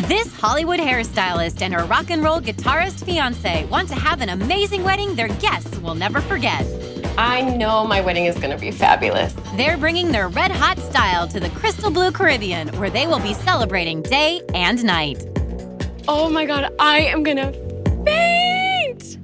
This Hollywood hairstylist and her rock and roll guitarist fiance want to have an amazing wedding their guests will never forget. I know my wedding is gonna be fabulous. They're bringing their red-hot style to the Crystal Blue Caribbean, where they will be celebrating day and night. Oh my God, I am gonna faint!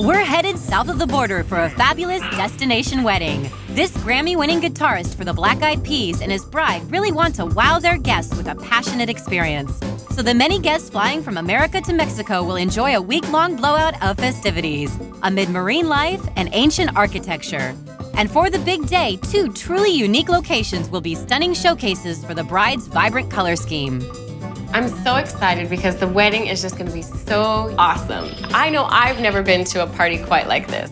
We're headed south of the border for a fabulous destination wedding. This Grammy-winning guitarist for the Black Eyed Peas and his bride really want to wow their guests with a passionate experience. So the many guests flying from America to Mexico will enjoy a week-long blowout of festivities amid marine life and ancient architecture. And for the big day, 2 truly unique locations will be stunning showcases for the bride's vibrant color scheme. I'm so excited because the wedding is just gonna be so awesome. I know I've never been to a party quite like this.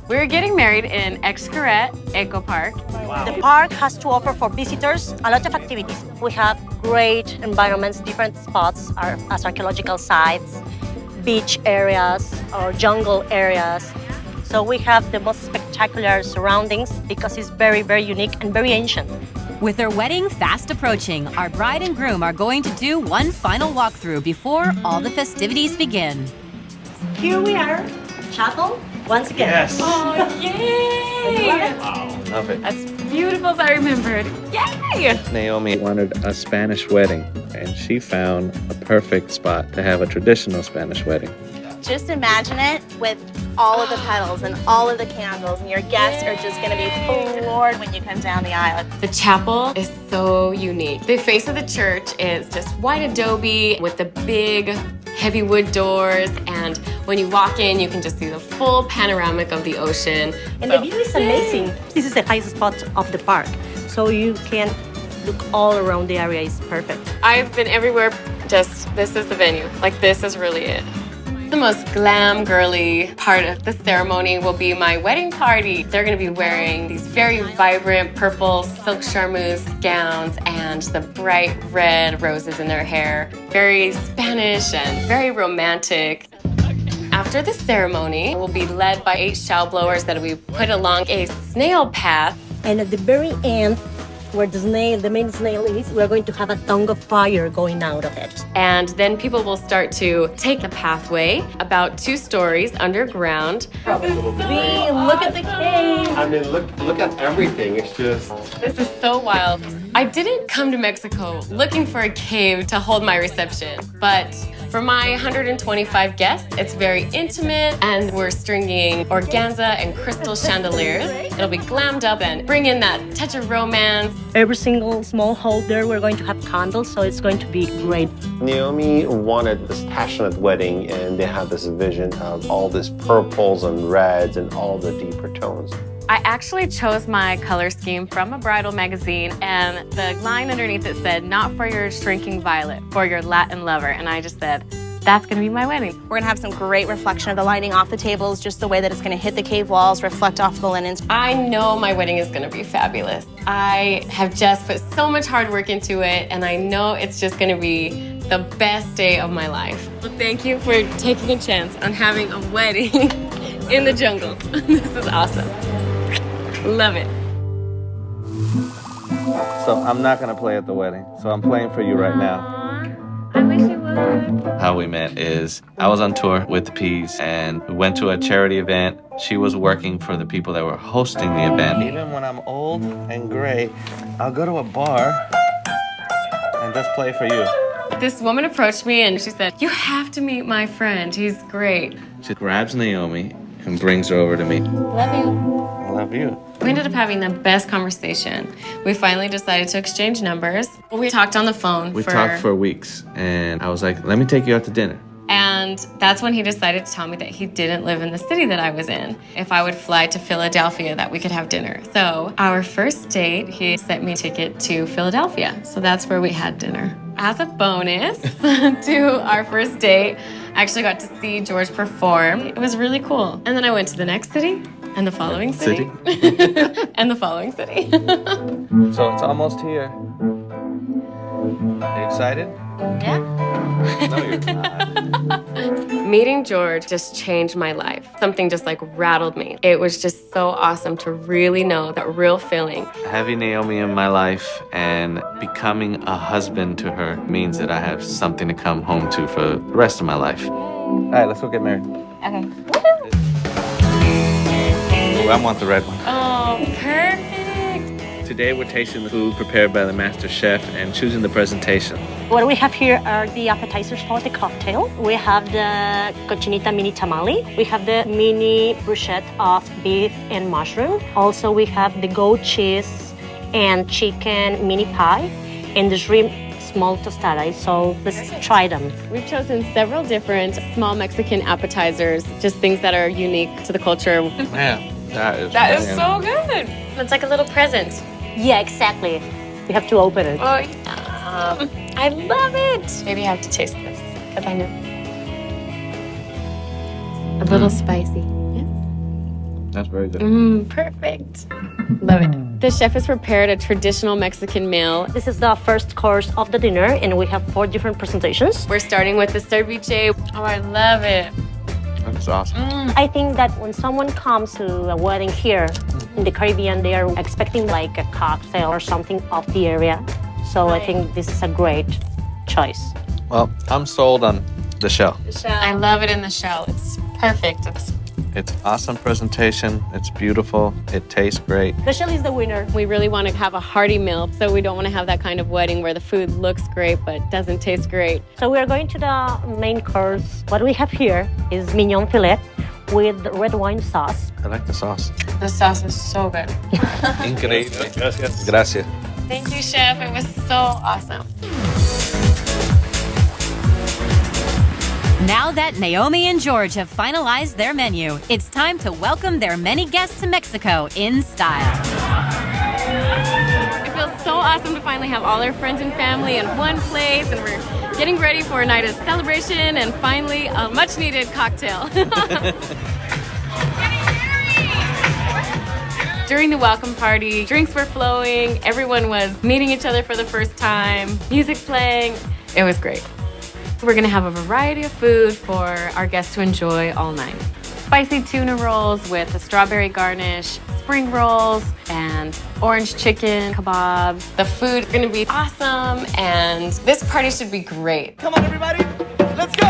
We're getting married in Xcaret Eco Park. Wow. The park has to offer for visitors a lot of activities. We have great environments, different spots as archaeological sites, beach areas or jungle areas. So we have the most spectacular surroundings because it's very, very unique and very ancient. With their wedding fast approaching, our bride and groom are going to do one final walkthrough before all the festivities begin. Here we are, chapel, once again. Yes. Oh, yay! Wow, love it. As beautiful as I remembered. Yay! Naomi wanted a Spanish wedding, and she found a perfect spot to have a traditional Spanish wedding. Just imagine it with all of the petals and all of the candles, and your guests are just gonna be floored when you come down the aisle. The chapel is so unique. The face of the church is just white adobe with the big, heavy wood doors, and when you walk in, you can just see the full panoramic of the ocean. And the view is amazing. This is the highest spot of the park, so you can look all around the area. It's perfect. I've been everywhere, just this is the venue. Like, this is really it. The most glam girly part of the ceremony will be my wedding party. They're gonna be wearing these very vibrant purple silk charmeuse gowns and the bright red roses in their hair. Very Spanish and very romantic. After the ceremony, we'll be led by 8 shower blowers that we put along a snail path. And at the very end, where the main snail is, we're going to have a tongue of fire going out of it. And then people will start to take the pathway about 2 stories underground. Look at the cave. I mean, look at everything. It's just... This is so wild. I didn't come to Mexico looking for a cave to hold my reception, but for my 125 guests, it's very intimate, and we're stringing organza and crystal chandeliers. It'll be glammed up and bring in that touch of romance. Every single small hole there, we're going to have candles, so it's going to be great. Naomi wanted this passionate wedding, and they had this vision of all these purples and reds and all the deeper tones. I actually chose my color scheme from a bridal magazine, and the line underneath it said, "Not for your shrinking violet, for your Latin lover." And I just said, that's gonna be my wedding. We're gonna have some great reflection of the lighting off the tables, just the way that it's gonna hit the cave walls, reflect off the linens. I know my wedding is gonna be fabulous. I have just put so much hard work into it, and I know it's just gonna be the best day of my life. Well, thank you for taking a chance on having a wedding in the jungle. This is awesome. Love it. So I'm not gonna play at the wedding, so I'm playing for you right now. I wish you would. How we met is I was on tour with the Peas, and we went to a charity event. She was working for the people that were hosting the event. Even when I'm old and gray, I'll go to a bar and just play for you. This woman approached me and she said, "You have to meet my friend. He's great." She grabs Naomi and brings her over to me. Love you. I love you. We ended up having the best conversation. We finally decided to exchange numbers. We talked on the phone. We talked for weeks, and I was like, let me take you out to dinner. And that's when he decided to tell me that he didn't live in the city that I was in. If I would fly to Philadelphia, that we could have dinner. So our first date, he sent me a ticket to Philadelphia. So that's where we had dinner. As a bonus to our first date, I actually got to see George perform. It was really cool. And then I went to the next city, and the following city, and the following city. So it's almost here. Are you excited? Yeah. No, you're not. Meeting George just changed my life. Something just like rattled me. It was just so awesome to really know that real feeling. Having Naomi in my life and becoming a husband to her means that I have something to come home to for the rest of my life. All right, let's go get married. Okay. Ooh, I want the red one. Oh, perfect. Today we're tasting the food prepared by the master chef and choosing the presentation. What we have here are the appetizers for the cocktail. We have the cochinita mini tamale. We have the mini bruschetta of beef and mushroom. Also, we have the goat cheese and chicken mini pie and the shrimp small tostadas. So let's try them. We've chosen several different small Mexican appetizers, just things that are unique to the culture. Man, that is so good. It's like a little present. Yeah, exactly. We have to open it. Oh, yeah. I love it. Maybe I have to taste this because I know. A little spicy. Yes. That's very good. Perfect. Love it. The chef has prepared a traditional Mexican meal. This is the first course of the dinner, and we have 4 different presentations. We're starting with the ceviche. Oh, I love it. That's awesome. I think that when someone comes to a wedding here in the Caribbean, they are expecting like a cocktail or something of the area. So I think this is a great choice. Well, I'm sold on the shell. I love it in the shell. It's perfect. It's awesome presentation. It's beautiful. It tastes great. The shell is the winner. We really want to have a hearty meal, so we don't want to have that kind of wedding where the food looks great but doesn't taste great. So we are going to the main course. What we have here is mignon filet with red wine sauce. I like the sauce. The sauce is so good. Increíble. Gracias. Gracias. Thank you, chef. It was so awesome. Now that Naomi and George have finalized their menu, it's time to welcome their many guests to Mexico in style. It feels so awesome to finally have all our friends and family in one place, and we're getting ready for a night of celebration and finally a much-needed cocktail. During the welcome party, drinks were flowing, everyone was meeting each other for the first time, music playing. It was great. We're gonna have a variety of food for our guests to enjoy all night. Spicy tuna rolls with a strawberry garnish, spring rolls, and orange chicken kebabs. The food's gonna be awesome, and this party should be great. Come on, everybody, let's go!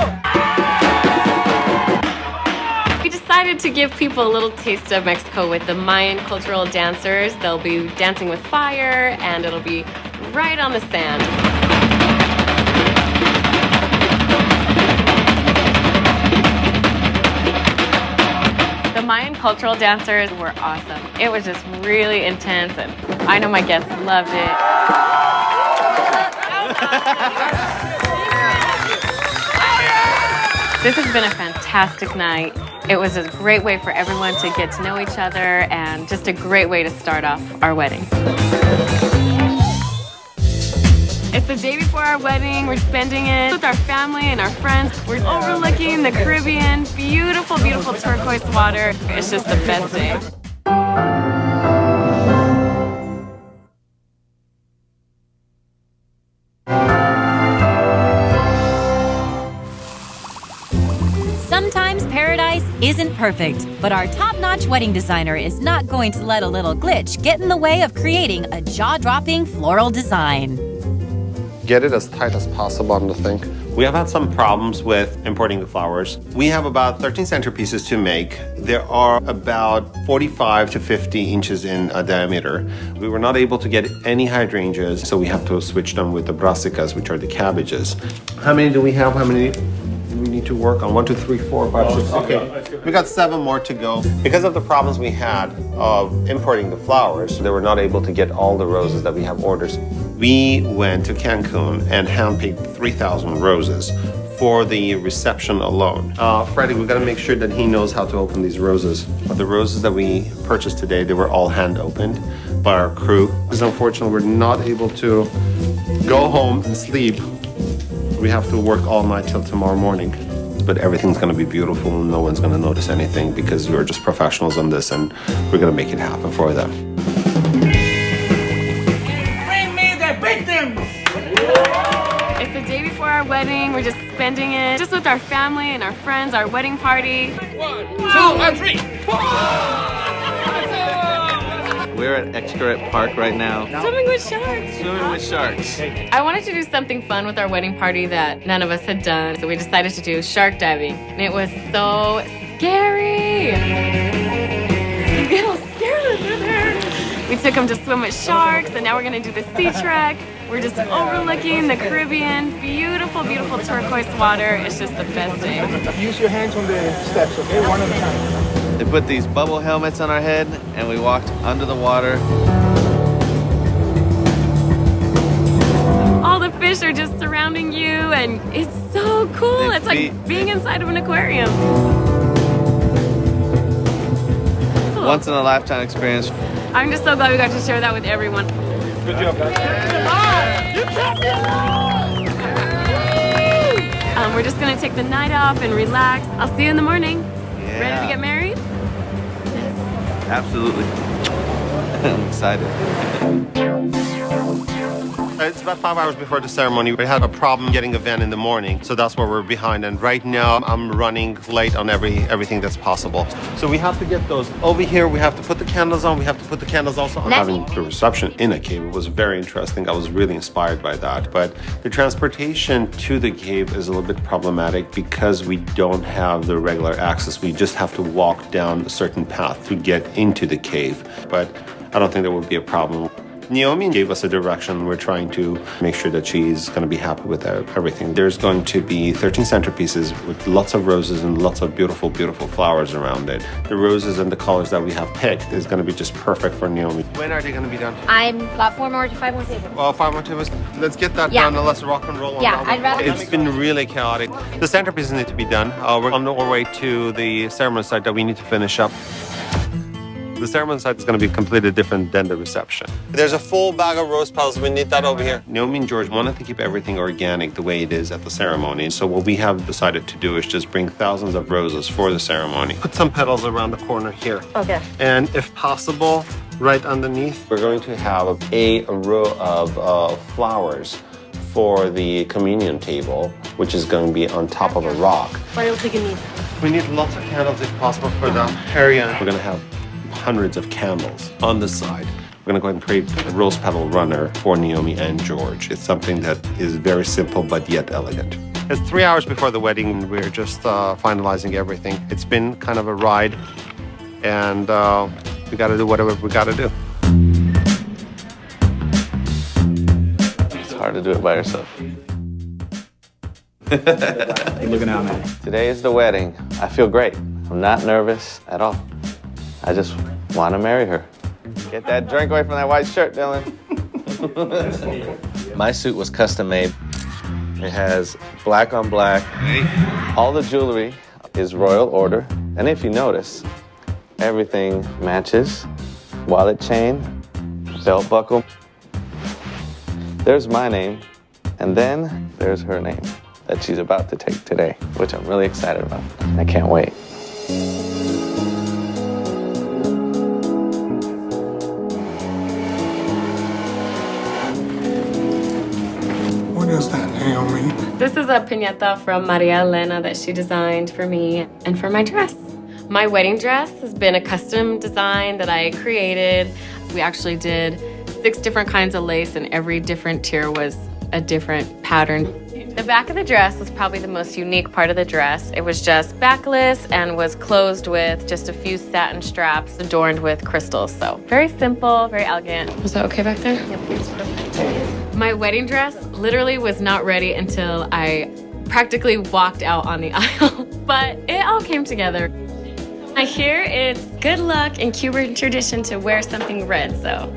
We decided to give people a little taste of Mexico with the Mayan cultural dancers. They'll be dancing with fire, and it'll be right on the sand. The Mayan cultural dancers were awesome. It was just really intense, and I know my guests loved it. This has been a fantastic night. It was a great way for everyone to get to know each other and just a great way to start off our wedding. It's the day before our wedding. We're spending it with our family and our friends. We're overlooking the Caribbean, beautiful, beautiful turquoise water. It's just the best day. Sometimes paradise isn't perfect, but our top-notch wedding designer is not going to let a little glitch get in the way of creating a jaw-dropping floral design. Get it as tight as possible on the thing. We have had some problems with importing the flowers. We have about 13 centerpieces to make. There are about 45 to 50 inches in diameter. We were not able to get any hydrangeas, so we have to switch them with the brassicas, which are the cabbages. How many do we have? How many do we need to work on? 1, 2, 3, 4, 5, 6. Okay, we got 7 more to go. Because of the problems we had of importing the flowers, they were not able to get all the roses that we have orders. We went to Cancun and handpicked 3,000 roses for the reception alone. Freddie, we gotta make sure that he knows how to open these roses. But the roses that we purchased today, they were all hand opened by our crew. Because unfortunately, we're not able to go home and sleep. We have to work all night till tomorrow morning. But everything's gonna be beautiful and no one's gonna notice anything because we're just professionals on this and we're gonna make it happen for them. Bring me the victims! It's the day before before our wedding. We're just spending it just with our family and our friends, our wedding party. 1, 2, and 3. We're at Excurrent Park right now. Swimming with sharks. Swimming with sharks. I wanted to do something fun with our wedding party that none of us had done, so we decided to do shark diving. And it was so scary. You get all scared with her. We took them to swim with sharks, and now we're gonna do the sea trek. We're just overlooking the Caribbean. Beautiful, beautiful turquoise water. It's just the best day. Use your hands on the steps, okay? One at a time. They put these bubble helmets on our head and we walked under the water. All the fish are just surrounding you, and it's so cool. It's like being inside of an aquarium. Once in a lifetime experience. I'm just so glad we got to share that with everyone. Good job, guys. We're just gonna take the night off and relax. I'll see you in the morning. Yeah. Ready to get married? Absolutely. I'm excited. It's about 5 hours before the ceremony. We had a problem getting a van in the morning, so that's where we're behind. And right now, I'm running late on everything that's possible. So we have to get those over here. We have to put the candles on. We have to put the candles also on. Having the reception in a cave was very interesting. I was really inspired by that. But the transportation to the cave is a little bit problematic because we don't have the regular access. We just have to walk down a certain path to get into the cave. But I don't think there would be a problem. Naomi gave us a direction. We're trying to make sure that she's going to be happy with everything. There's going to be 13 centerpieces with lots of roses and lots of beautiful, beautiful flowers around it. The roses and the colors that we have picked is going to be just perfect for Naomi. When are they going to be done? I'm got 5 more tables. Well, 5 more tables. Let's get that done and let's rock and roll on Yeah, that one. I'd rather- It's been really chaotic. The centerpieces need to be done. We're on our way to the ceremony site that we need to finish up. The ceremony site is going to be completely different than the reception. There's a full bag of rose petals. We need that over here. Naomi and George wanted to keep everything organic the way it is at the ceremony. So what we have decided to do is just bring thousands of roses for the ceremony. Put some petals around the corner here. Okay. And if possible, right underneath, we're going to have a row of flowers for the communion table, which is going to be on top of a rock. What else do you need? We need lots of candles if possible for the area. We're going to have hundreds of candles on the side. We're going to go ahead and create a rose petal runner for Naomi and George. It's something that is very simple but yet elegant. It's 3 hours before the wedding. We're just finalizing everything. It's been kind of a ride, and we got to do whatever we got to do. It's hard to do it by yourself. Looking out, man. Today is the wedding. I feel great. I'm not nervous at all. I just want to marry her. Get that drink away from that white shirt, Dylan. My suit was custom made. It has black on black. All the jewelry is royal order. And if you notice, everything matches. Wallet chain, belt buckle. There's my name. And then there's her name that she's about to take today, which I'm really excited about. I can't wait. What is that, Naomi? This is a piñata from Maria Elena that she designed for me and for my dress. My wedding dress has been a custom design that I created. We actually did 6 different kinds of lace, and every different tier was a different pattern. The back of the dress was probably the most unique part of the dress. It was just backless and was closed with just a few satin straps adorned with crystals. So very simple, very elegant. Was that okay back there? Yep. My wedding dress literally was not ready until I practically walked out on the aisle, but it all came together. I hear it's good luck in Cuban tradition to wear something red, so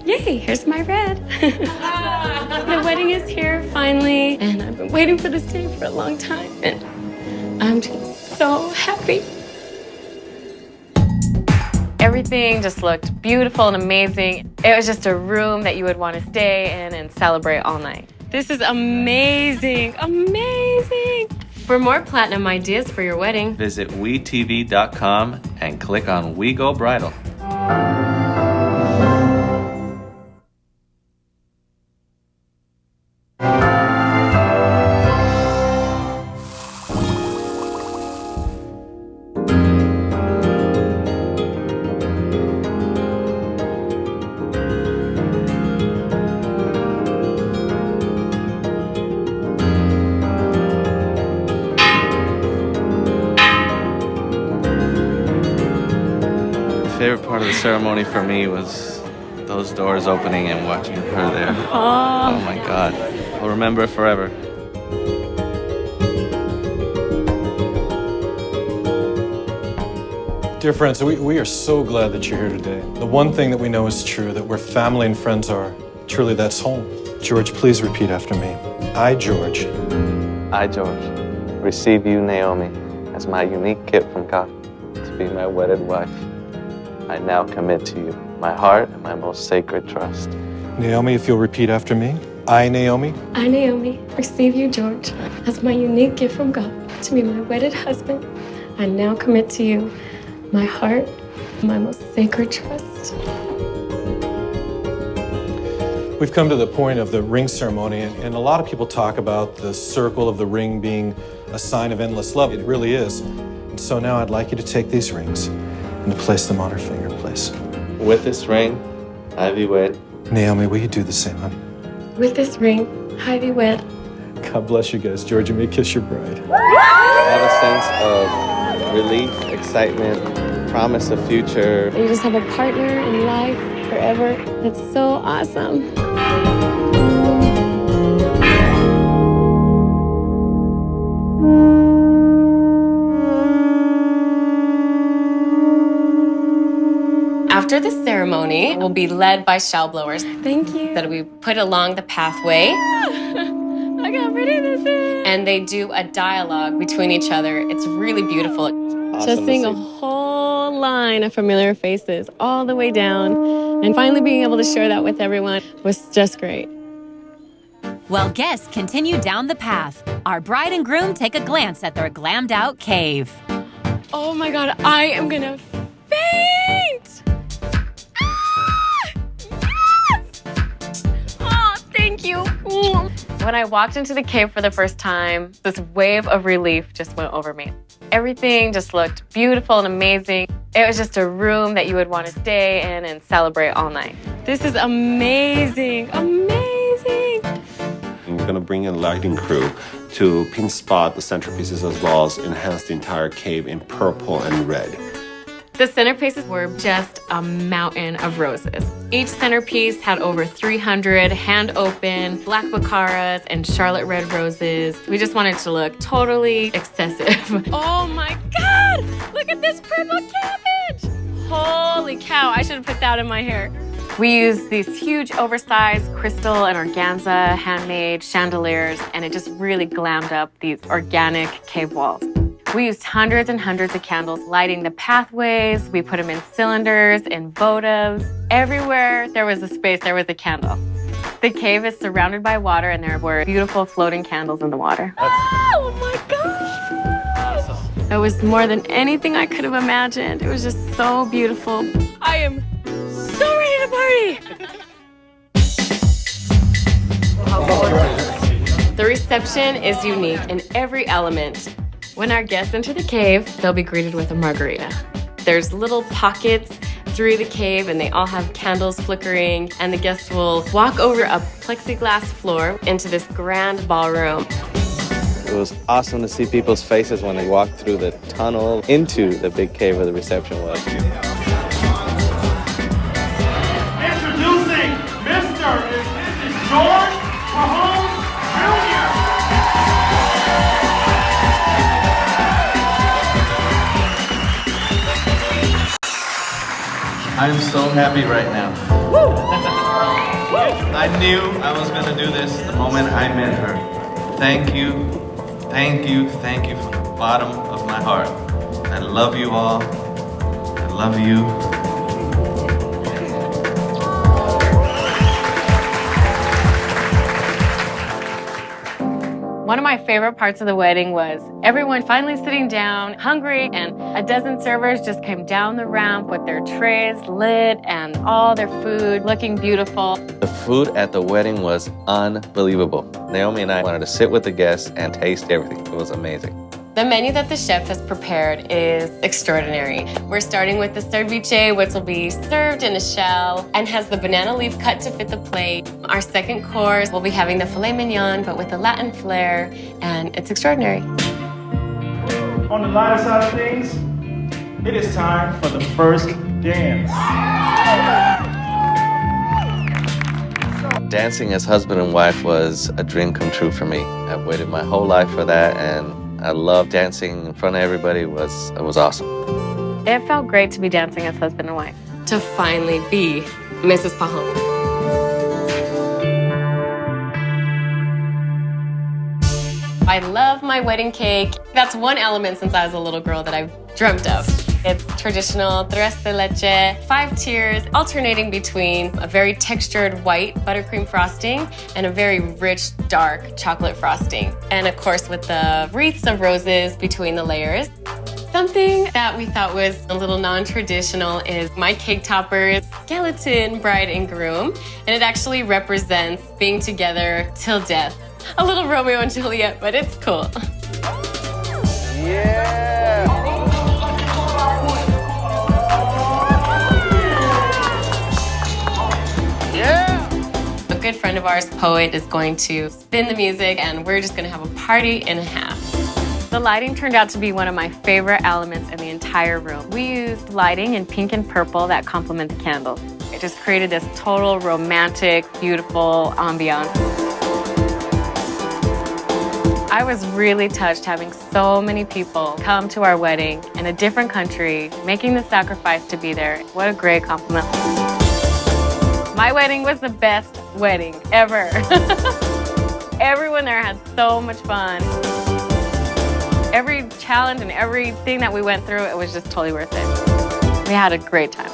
yay, here's my red. The wedding is here finally, and I've been waiting for this day for a long time, and I'm just so happy. Everything just looked beautiful and amazing. It was just a room that you would want to stay in and celebrate all night. This is amazing, amazing. For more platinum ideas for your wedding, Visit WeTV.com and click on We Go Bridal. favorite part of the ceremony for me was those doors opening and watching her there. Oh my God. I'll remember it forever. Dear friends, we are so glad that you're here today. The one thing that we know is true, that where family and friends are, truly that's home. George, please repeat after me. I, George. I, George, receive you, Naomi, as my unique gift from God to be my wedded wife. I now commit to you my heart and my most sacred trust. Naomi, if you'll repeat after me. I, Naomi. I, Naomi, receive you, George, as my unique gift from God to be my wedded husband. I now commit to you my heart, my most sacred trust. We've come to the point of the ring ceremony, and a lot of people talk about the circle of the ring being a sign of endless love. It really is. And so now I'd like you to take these rings and to place them on her finger, please. With this ring, I be wed. Naomi, will you do the same, honey? With this ring, I be wed. God bless you guys. George, you may kiss your bride. I have a sense of relief, excitement, promise of future. You just have a partner in life forever. That's so awesome. After the ceremony, we'll be led by shell blowers Thank you. that'll be put along the pathway. Look how pretty this is. And they do a dialogue between each other. It's really beautiful. Just seeing a whole line of familiar faces all the way down, and finally being able to share that with everyone was just great. While guests continue down the path, our bride and groom take a glance at their glammed out cave. Oh my God, I am gonna faint! Yes! Oh, thank you. When I walked into the cave for the first time, this wave of relief just went over me. Everything just looked beautiful and amazing. It was just a room that you would want to stay in and celebrate all night. This is amazing, amazing. We're going to bring in a lighting crew to pin spot the centerpieces as well as enhance the entire cave in purple and red. The centerpieces were just a mountain of roses. Each centerpiece had over 300 hand-opened black baccaras and charlotte red roses. We just wanted to look totally excessive. Oh my God, look at this purple cabbage. Holy cow, I should have put that in my hair. We used these huge oversized crystal and organza handmade chandeliers, and it just really glammed up these organic cave walls. We used hundreds and hundreds of candles lighting the pathways. We put them in cylinders, in votives. Everywhere there was a space, there was a candle. The cave is surrounded by water, and there were beautiful floating candles in the water. Oh my gosh! It was more than anything I could have imagined. It was just so beautiful. I am so ready to party! The reception is unique in every element. When our guests enter the cave, they'll be greeted with a margarita. There's little pockets through the cave, and they all have candles flickering, and the guests will walk over a plexiglass floor into this grand ballroom. It was awesome to see people's faces when they walked through the tunnel into the big cave where the reception was. Introducing Mr. and Mrs. George Pajon Jr. I'm so happy right now. I knew I was gonna do this the moment I met her. Thank you, thank you, thank you from the bottom of my heart. I love you all. I love you. One of my favorite parts of the wedding was everyone finally sitting down, hungry, and a dozen servers just came down the ramp with their trays lit and all their food looking beautiful. The food at the wedding was unbelievable. Naomi and I wanted to sit with the guests and taste everything. It was amazing. The menu that the chef has prepared is extraordinary. We're starting with the ceviche, which will be served in a shell and has the banana leaf cut to fit the plate. Our second course, we'll be having the filet mignon, but with a Latin flair, and it's extraordinary. On the lighter side of things, It is time for the first dance. Dancing as husband and wife was a dream come true for me. I've waited my whole life for that, and I love dancing in front of everybody. It was awesome. It felt great to be dancing as husband and wife. To finally be Mrs. Pajon. I love my wedding cake. That's one element since I was a little girl that I've dreamt of. It's traditional tres de leche, 5 tiers, alternating between a very textured white buttercream frosting and a very rich, dark chocolate frosting. And of course, with the wreaths of roses between the layers. Something that we thought was a little non-traditional is my cake topper's skeleton bride and groom. And it actually represents being together till death. A little Romeo and Juliet, but it's cool. Yeah! A good friend of ours, Poet, is going to spin the music and we're just gonna have a party and a half. The lighting turned out to be one of my favorite elements in the entire room. We used lighting in pink and purple that complement the candles. It just created this total romantic, beautiful ambiance. I was really touched having so many people come to our wedding in a different country, making the sacrifice to be there. What a great compliment. My wedding was the best wedding ever. Everyone there had so much fun. Every challenge and everything that we went through, it was just totally worth it. We had a great time.